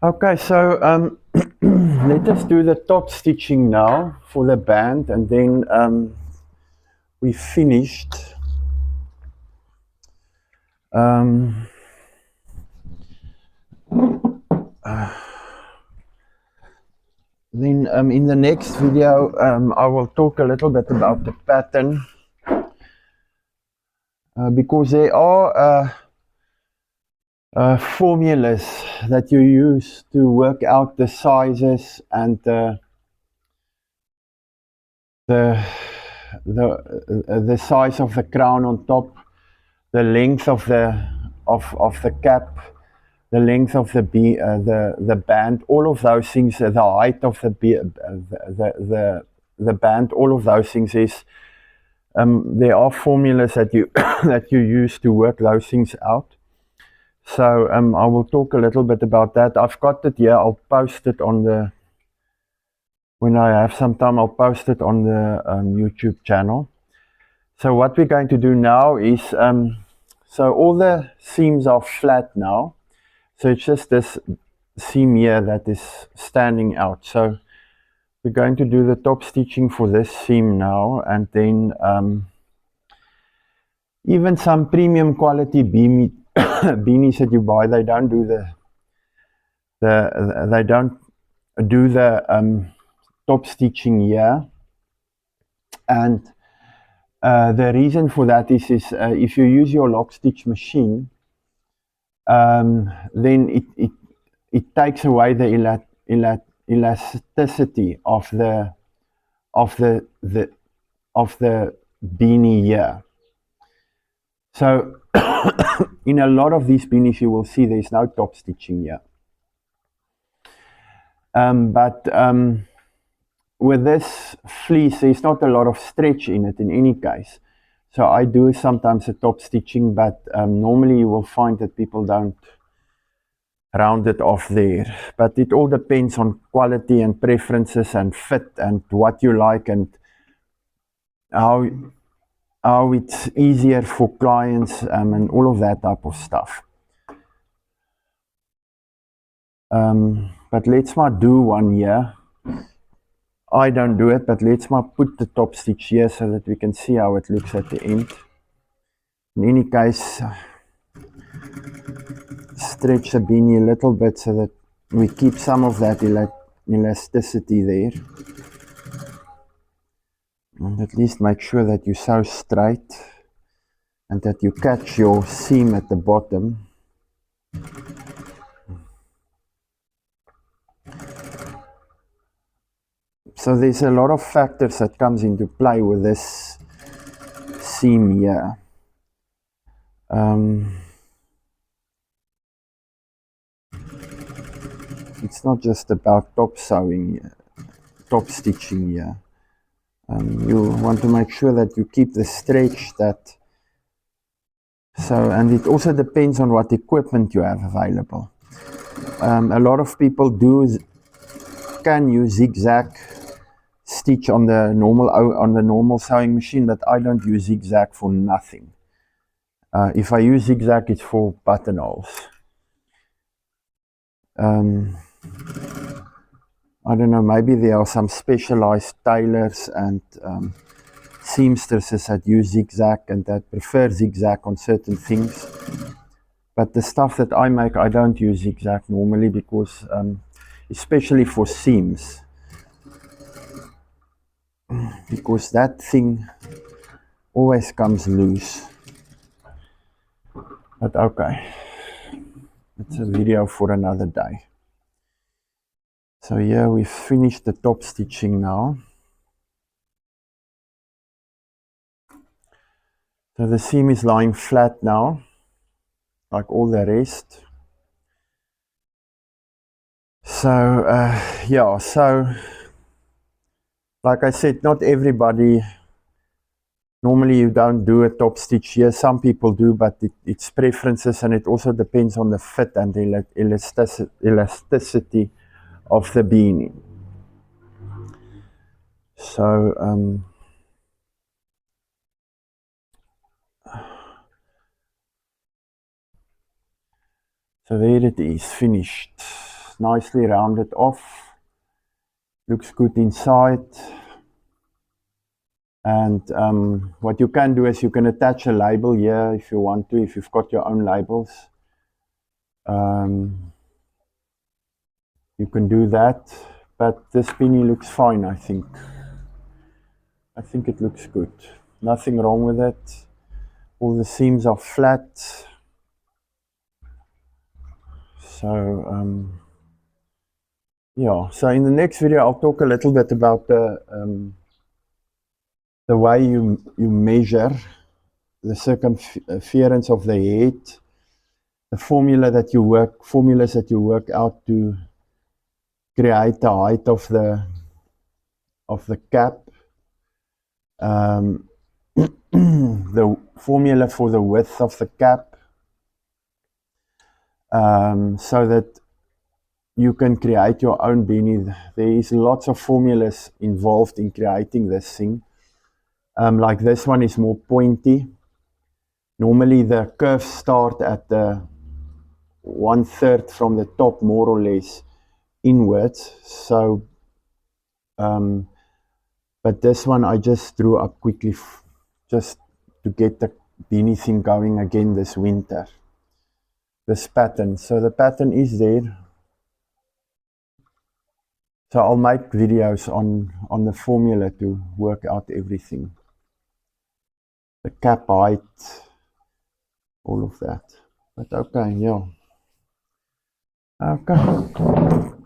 Okay, so let us do the top stitching now for the band, and then we finished. Um, then in the next video, I will talk a little bit about the pattern because there are formulas that you use to work out the sizes and the the size of the crown on top, the length of the cap, the length of the band, all of those things, the height of the band, all of those things is there are formulas that you that you use to work those things out. So I will talk a little bit about that. I've got it here. I'll post it on the when I have some time. I'll post it on the YouTube channel. So what we're going to do now is so all the seams are flat now. So it's just this seam here that is standing out. So we're going to do the top stitching for this seam now, and then even some premium quality beanies that you buy, they don't do the top stitching here. And the reason for that is if you use your lock stitch machine, then it takes away the elasticity of the beanie here. So in a lot of these beanies you will see there's no top stitching here. But with this fleece there's not a lot of stretch in it in any case. So I do sometimes a top stitching, but normally you will find that people don't round it off there. But it all depends on quality and preferences and fit and what you like and how it's easier for clients and all of that type of stuff. But let's not do one here. I don't do it, but let's not put the top stitch here so that we can see how it looks at the end. In any case, stretch the beanie a little bit so that we keep some of that elasticity there. And at least make sure that you sew straight and that you catch your seam at the bottom. So there's a lot of factors that comes into play with this seam here. It's not just about top sewing here, top stitching here. You want to make sure that you keep the stretch that. So, and it also depends on what equipment you have available. A lot of people can use zigzag stitch on the normal sewing machine, but I don't use zigzag for nothing. If I use zigzag, it's for buttonholes. I don't know, maybe there are some specialized tailors and seamstresses that use zigzag and that prefer zigzag on certain things. But the stuff that I make, I don't use zigzag normally because, especially for seams, because that thing always comes loose. But okay, it's a video for another day. So here we've finished the top stitching now. So the seam is lying flat now, like all the rest. So yeah, so like I said, not everybody, normally you don't do a top stitch here. Some people do, but it's preferences, and it also depends on the fit and the elasticity of the beanie. So so there it is, finished. nicely rounded off, looks good inside. And what you can do is you can attach a label here if you want to, if you've got your own labels. You can do that, but this beanie looks fine, I think. I think it looks good. Nothing wrong with it. All the seams are flat. So, yeah. So in the next video, I'll talk a little bit about the way you measure the circumference of the head, the formulas that you work out to create the height of the cap, the formula for the width of the cap, so that you can create your own beanie. There is lots of formulas involved in creating this thing. Like this one is more pointy. Normally the curves start at the 1/3 from the top, more or less inwards. So, but this one I just drew up quickly just to get the beanie thing going again this winter. This pattern. So the pattern is there. So I'll make videos on the formula to work out everything. The cap height, all of that. But okay, yeah. Okay.